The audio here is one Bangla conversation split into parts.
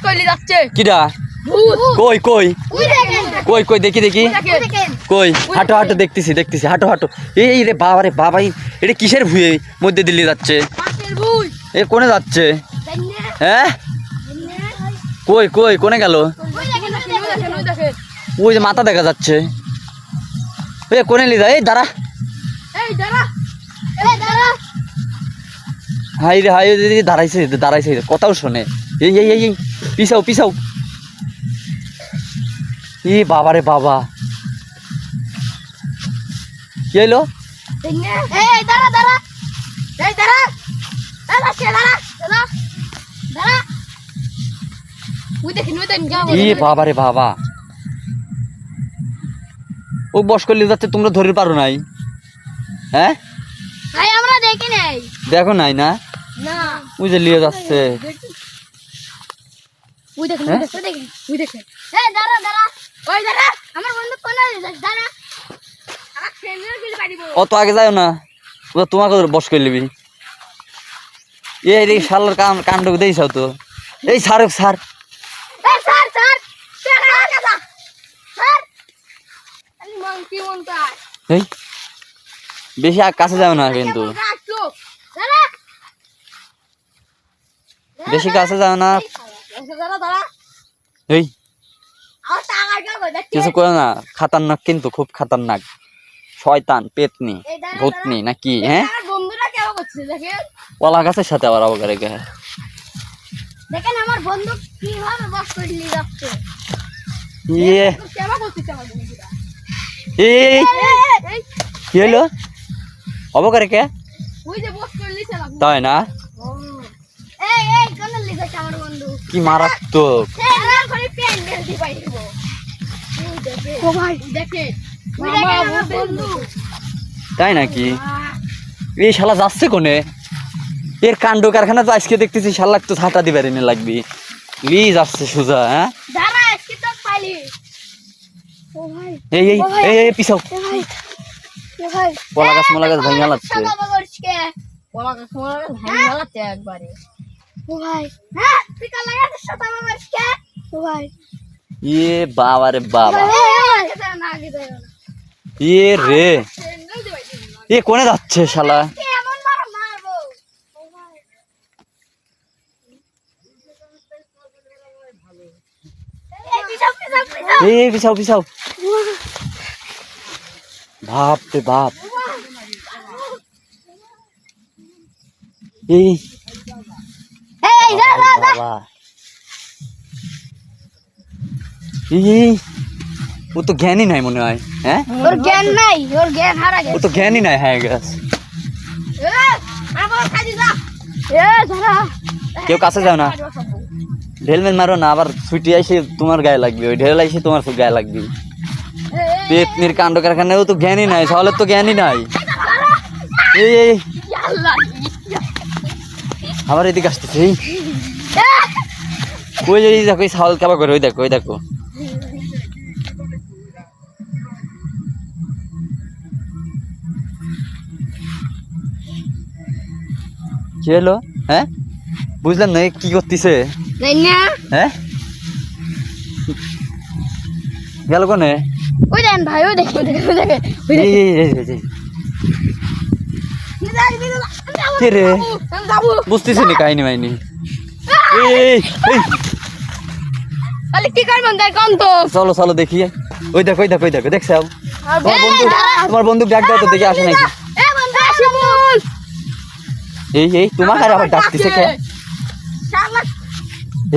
করলি যাচ্ছে কিডা কই কই কই কই দেখি দেখি কই হাঁটো হাঁটো দেখতেছি দেখতেছি হাঁটো হাঁটো এই রে বাবা রে বাবা এটা কিসের ভুঁয়ে মধ্যে দিল্লি যাচ্ছে এ কোনে যাচ্ছে হ্যাঁ কই কই কোনে গেল ওই যে মাথা দেখা যাচ্ছে এ কোনে লি যায় এই দাঁড়া হাই রে হাই দাঁড়াইছে দাঁড়াইছে কথাও শোনে এই এই এই পিছাও পিছাও ই বাবা রে বাবা কি হইলো ই বাবা রে বাবা ও বস করলে যাচ্ছে তোমরা ধরে পারো নাই হ্যাঁ আমরা দেখি নাই দেখো নাই না ওই যে লিয়ে যাচ্ছে অত আগে যাও না ও তোমাকে বস করে নিবি এই শালার কাণ্ড দেখছ তো এই স্যার স্যার এই বেশি কাছে যাও না কিন্তু বেশি কাছে যাও না এই কিছু করে না খাতারনাক কিন্তু খুব খাতারনাক শয়তান পেতনি ভূতনি নাকি হ্যাঁ কলা গাছের সাথে আবার অবকারে গে দেখেন আমার বন্ধু কিভাবে বস করে নিয়ে যাচ্ছে ইয়ে কেমন করতেছে আমার বন্ধুরা এই কি হলো অবকারে কে ওই যে বস করে নিছে তাই না এই কোন লিখেছে আমার বন্ধু কি মারাত্মক আমার ঘরে পেন বেলতি পাই দিব ও ভাই দেখে আমার বন্ধু তাই নাকি এই শালা যাচ্ছে কোনে এর কাণ্ড কারখানা তো আজকে দেখতেছি শালা তো ছাটা দিবার এনে লাগবি লি যাচ্ছে সুজা হ্যাঁ দাঁড়া আজকে তো পাইলি ও ভাই এই এই এই এই পিছাও ভাই ভাই কলা গাছ মোলা গাছ ভাঙা লাগছে কলা গাছ মোলা গাছ ভাঙা লাগছে একবারে ও ভাই হ্যাঁ পিকা লাগাতে সাদা মামার কে ও ভাই ইয়ে বাবা রে বাবা ইয়ে রে এ কোনে যাচ্ছে শালা এই পিছাও পিছাও বাপ রে বাপ এই বাবা এই ও তো জ্ঞানই নাই মনে হয় হ্যাঁ ওর জ্ঞান নাই ওর জ্ঞান হারা গেছে ও তো জ্ঞানই নাই হ্যাঁ গাছ কেউ কাছে যাও না ঢেলমেল মারো না আবার ছুটি আইসে তোমার গায়ে লাগবে ওই ঢেল আইসে তোমার গায়ে লাগবে পেতনির কাণ্ড কারখানায় ও তো জ্ঞানই নাই সহলের তো জ্ঞানই নাই এই আবার এদিকে আসতেছে ওই যে দেখো এই ছাগল কেবা করে ওই দেখো ওই দেখো কি হলো হ্যাঁ বুঝলাম না কি করতেছে হ্যাঁ গেল কোনে ওই দেন ভাই ওই দেখে কে রে বুঝতেছি নি কাহিনী মাইনি কি করবেন দেখুন তো চলো চলো দেখি ওই দেখো ওই দেখো ওই দেখো দেখছো তোমার বন্ধু ডাক দাও তো দেখি আসে নাকি এই এই তোমাকে আবার ডাকতেছে কে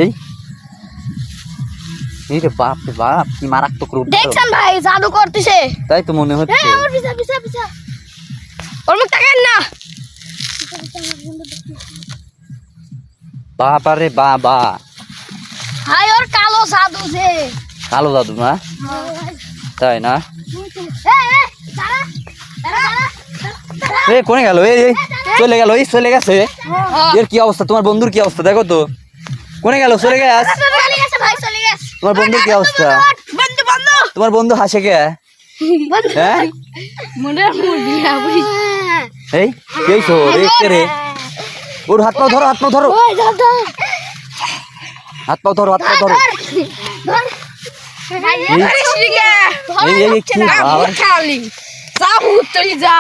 এই এই রে বাপ রে বাপ কি মারাত্মক রূপ দেখছেন ভাই জাদু করতেছে তাই তো মনে হচ্ছে আমার পিছা ওর মুখ তাকান না বাবা রে বাবা হাই ওর কালো জাদু যে কালো জাদু না তাই না এ কোনে গেল এই চলে গেল এই চলে গেছে এর কি অবস্থা তোমার বন্ধুর কি অবস্থা দেখো তো কোনে গেল চলে গেছে তোমার বন্ধুর কি অবস্থা তোমার বন্ধু হাসে কে হ্যাঁ এই এই তো রে ওর হাত পা ধরো হাত পাও ধরো হাত পাও ধরো ধর এই এই কি বাবা খালি যা ভূত চলে যা